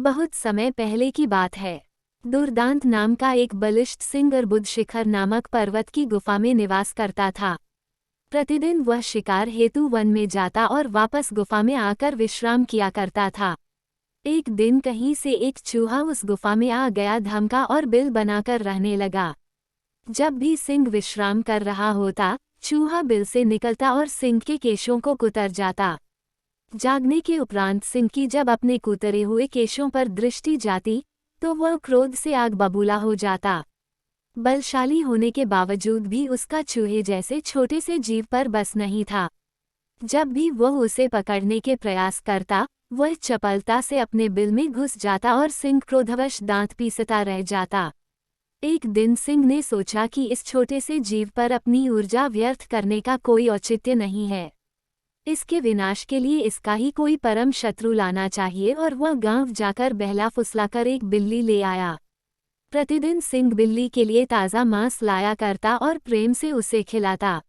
बहुत समय पहले की बात है। दुर्दांत नाम का एक बलिष्ठ सिंह अर्बुद शिखर नामक पर्वत की गुफा में निवास करता था। प्रतिदिन वह शिकार हेतु वन में जाता और वापस गुफा में आकर विश्राम किया करता था। एक दिन कहीं से एक चूहा उस गुफा में आ गया, धमका और बिल बनाकर रहने लगा। जब भी सिंह विश्राम कर रहा होता, चूहा बिल से निकलता और सिंह के केशों को कुतर जाता। जागने के उपरांत सिंह की जब अपने कुतरे हुए केशों पर दृष्टि जाती तो वह क्रोध से आग बबूला हो जाता। बलशाली होने के बावजूद भी उसका चूहे जैसे छोटे से जीव पर बस नहीं था। जब भी वह उसे पकड़ने के प्रयास करता, वह चपलता से अपने बिल में घुस जाता और सिंह क्रोधवश दांत पीसता रह जाता। एक दिन सिंह ने सोचा कि इस छोटे से जीव पर अपनी ऊर्जा व्यर्थ करने का कोई औचित्य नहीं है। इसके विनाश के लिए इसका ही कोई परम शत्रु लाना चाहिए और वह गांव जाकर बहला फुसलाकर एक बिल्ली ले आया। प्रतिदिन सिंह बिल्ली के लिए ताज़ा मांस लाया करता और प्रेम से उसे खिलाता।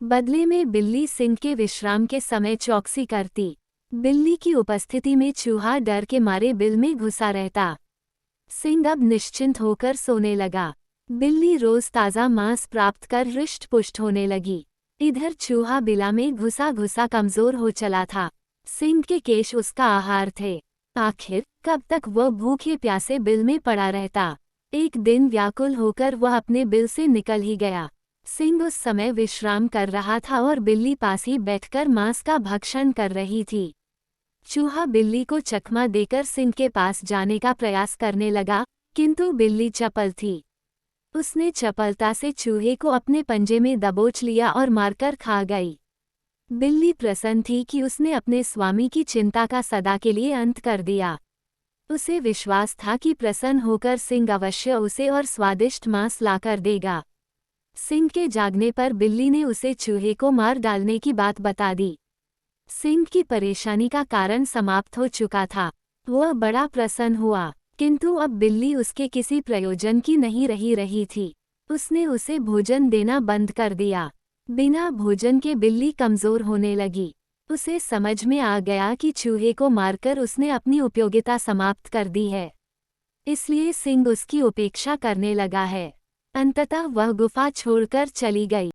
बदले में बिल्ली सिंह के विश्राम के समय चौकसी करती। बिल्ली की उपस्थिति में चूहा डर के मारे बिल में घुसा रहता। सिंह अब निश्चिंत होकर सोने लगा। बिल्ली रोज ताज़ा मांस प्राप्त कर हृष्ट पुष्ट होने लगी। इधर चूहा बिला में घुसा घुसा कमजोर हो चला था। सिंह के केश उसका आहार थे। आखिर कब तक वह भूखे प्यासे बिल में पड़ा रहता। एक दिन व्याकुल होकर वह अपने बिल से निकल ही गया। सिंह उस समय विश्राम कर रहा था और बिल्ली पास ही बैठकर मांस का भक्षण कर रही थी। चूहा बिल्ली को चकमा देकर सिंह के पास जाने का प्रयास करने लगा, किंतु बिल्ली चपल थी। उसने चपलता से चूहे को अपने पंजे में दबोच लिया और मारकर खा गई। बिल्ली प्रसन्न थी कि उसने अपने स्वामी की चिंता का सदा के लिए अंत कर दिया। उसे विश्वास था कि प्रसन्न होकर सिंह अवश्य उसे और स्वादिष्ट मांस लाकर देगा। सिंह के जागने पर बिल्ली ने उसे चूहे को मार डालने की बात बता दी। सिंह की परेशानी का कारण समाप्त हो चुका था। वह बड़ा प्रसन्न हुआ, किंतु अब बिल्ली उसके किसी प्रयोजन की नहीं रही थी। उसने उसे भोजन देना बंद कर दिया। बिना भोजन के बिल्ली कमजोर होने लगी। उसे समझ में आ गया कि चूहे को मारकर उसने अपनी उपयोगिता समाप्त कर दी है, इसलिए सिंह उसकी उपेक्षा करने लगा है। अंततः वह गुफा छोड़कर चली गई।